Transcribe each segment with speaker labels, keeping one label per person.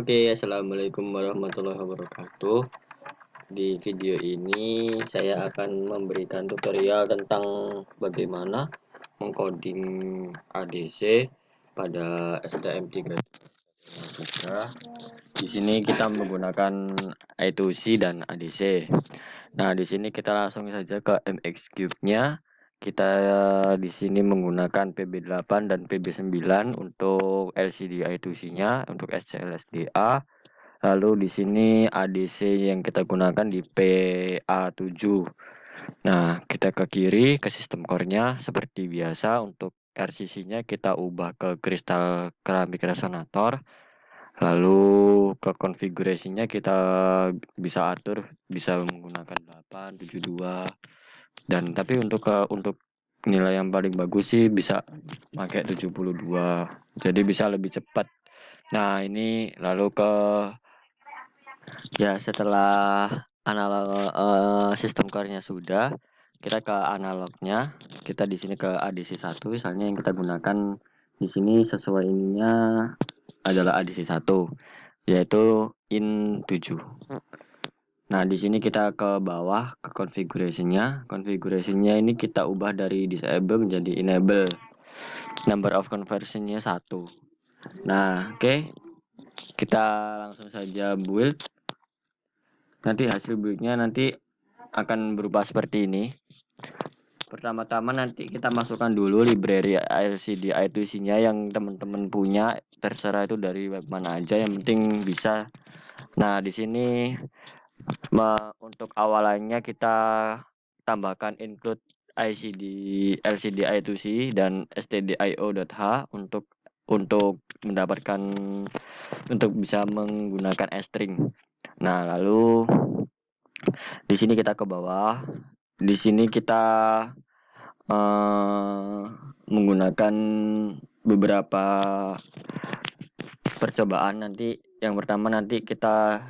Speaker 1: Oke, assalamualaikum warahmatullahi wabarakatuh. Di video ini saya akan memberikan tutorial tentang bagaimana mengcoding ADC pada STM32. Di sini kita menggunakan I2C dan ADC. Nah, di sini kita langsung saja ke MX Cube-nya. Kita di sini menggunakan PB8 dan PB9 untuk LCD I2C-nya, untuk SCLSDA. Lalu di sini ADC yang kita gunakan di PA7. Nah, kita ke kiri ke sistem core-nya seperti biasa. Untuk RCC-nya kita ubah ke kristal keramik resonator. Lalu ke konfigurasinya kita bisa atur, bisa menggunakan 8, 72. Dan tapi untuk nilai yang paling bagus sih bisa pakai 72. Jadi bisa lebih cepat. Nah, ini lalu ke setelah analog sistem core-nya sudah, kita ke analognya. Kita di sini ke ADC1 misalnya yang kita gunakan di sini sesuai ininya adalah ADC1 yaitu IN7. Nah, di sini kita ke bawah ke configuration-nya. Configuration-nya ini kita ubah dari disable menjadi enable. Number of conversion-nya 1. Nah, oke. Kita langsung saja build. Nanti hasil build-nya nanti akan berupa seperti ini. Pertama-tama nanti kita masukkan dulu library LCD I2C-nya yang teman-teman punya, terserah itu dari web mana aja, yang penting bisa. Nah, di sini untuk awalannya kita tambahkan include LCD I2C dan stdio.h untuk mendapatkan untuk bisa menggunakan string. Nah, lalu di sini kita ke bawah. Di sini kita menggunakan beberapa percobaan. Nanti yang pertama nanti kita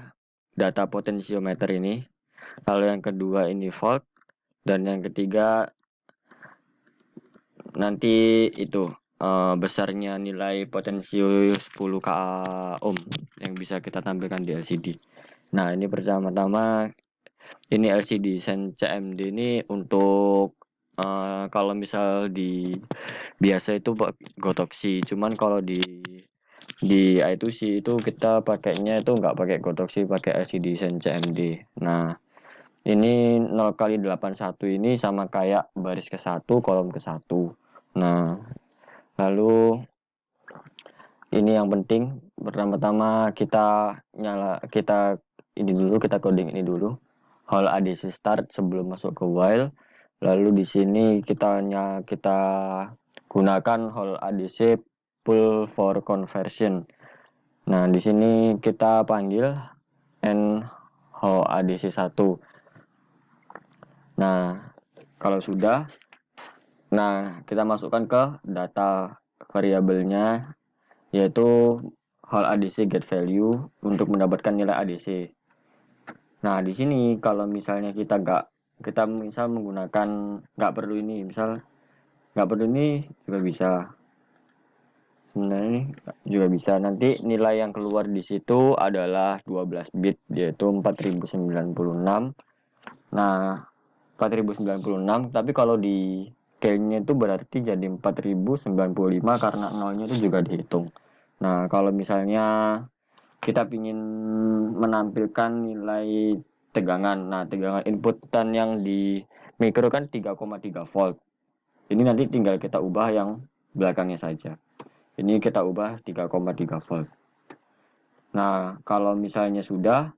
Speaker 1: data potensiometer ini, lalu yang kedua ini volt, dan yang ketiga nanti itu besarnya nilai potensio 10 ka ohm yang bisa kita tampilkan di LCD. Nah, ini pertama-tama ini LCD Sen CMD ini untuk kalau misal di biasa itu gotoksi, cuman kalau di I2C itu kita pakainya itu nggak pakai gotoksi, pakai LCD Sen CMD. Nah, ini 0 kali 81 ini sama kayak baris ke 1 kolom ke 1. Nah, lalu ini yang penting pertama-tama kita coding ini dulu. Hol ADC start sebelum masuk ke while. Lalu di sini kita gunakan hol ADC pull for conversion. Nah, di sini kita panggil n hol ADC 1. Nah, kalau sudah, kita masukkan ke data variabelnya yaitu hol ADC get value untuk mendapatkan nilai ADC. Nah, di sini kalau misalnya kita misal menggunakan nggak perlu ini juga bisa. Sebenarnya ini juga bisa. Nanti nilai yang keluar di situ adalah 12 bit yaitu 4096. Nah, 4096, tapi kalau di scale-nya itu berarti jadi 4095 karena nolnya itu juga dihitung. Nah, kalau misalnya kita ingin menampilkan nilai tegangan. Nah, tegangan inputan yang di mikro kan 3,3 volt. Ini nanti tinggal kita ubah yang belakangnya saja. Ini kita ubah 3,3 volt. Nah, kalau misalnya sudah,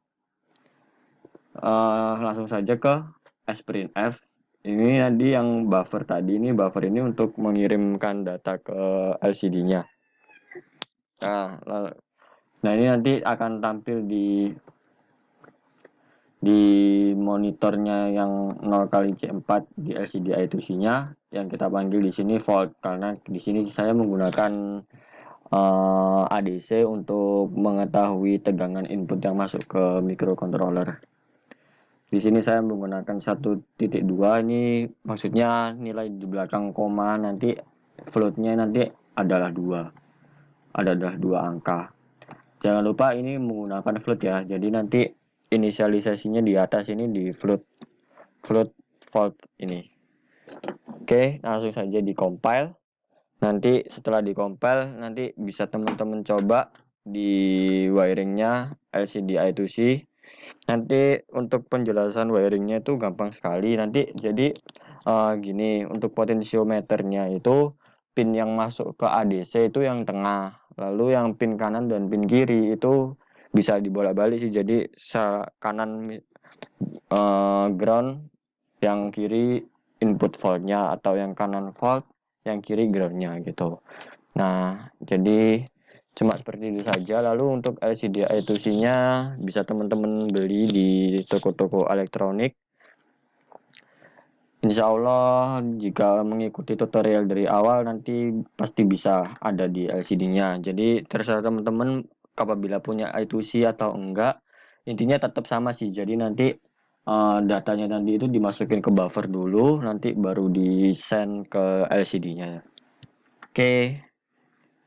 Speaker 1: langsung saja ke sprintf. Ini nanti yang buffer tadi, ini buffer ini untuk mengirimkan data ke LCD-nya. Nah, ini nanti akan tampil di monitornya yang 0 kali C4 di LCD I2C-nya yang kita panggil di sini volt, karena di sini saya menggunakan ADC untuk mengetahui tegangan input yang masuk ke microcontroller. Di sini saya menggunakan 1.2, ini maksudnya nilai di belakang koma nanti floatnya nanti adalah 2 angka. Jangan lupa ini menggunakan float ya. Jadi nanti inisialisasinya di atas ini di float vault ini. Oke, langsung saja di compile. Nanti setelah di compile nanti bisa teman-teman coba di wiringnya LCD I2C. Nanti untuk penjelasan wiringnya itu gampang sekali. Nanti jadi gini, untuk potensiometernya itu pin yang masuk ke ADC itu yang tengah, lalu yang pin kanan dan pin kiri itu bisa dibolak-balik sih. Jadi kanan ground, yang kiri input voltnya, atau yang kanan volt, yang kiri groundnya gitu. Nah, jadi cuma seperti itu saja. Lalu untuk LCD I2C-nya bisa teman-teman beli di toko-toko elektronik. Insya Allah jika mengikuti tutorial dari awal nanti pasti bisa ada di LCD-nya. Jadi terserah teman-teman apabila punya I2C atau enggak. Intinya tetap sama sih. Jadi nanti datanya nanti itu dimasukin ke buffer dulu, nanti baru di send ke LCD-nya. Oke,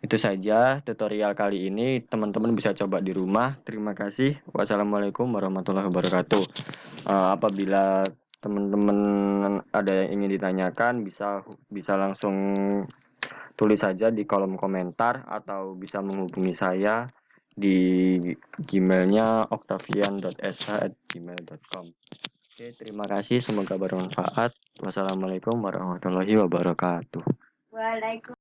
Speaker 1: itu saja tutorial kali ini. Teman-teman bisa coba di rumah. Terima kasih. Wassalamualaikum warahmatullahi wabarakatuh. Apabila teman-teman ada yang ingin ditanyakan, bisa langsung tulis saja di kolom komentar atau bisa menghubungi saya di gmailnya octavian.sh@gmail.com. Oke, terima kasih. Semoga bermanfaat. Wassalamualaikum warahmatullahi wabarakatuh. Waalaikumsalam.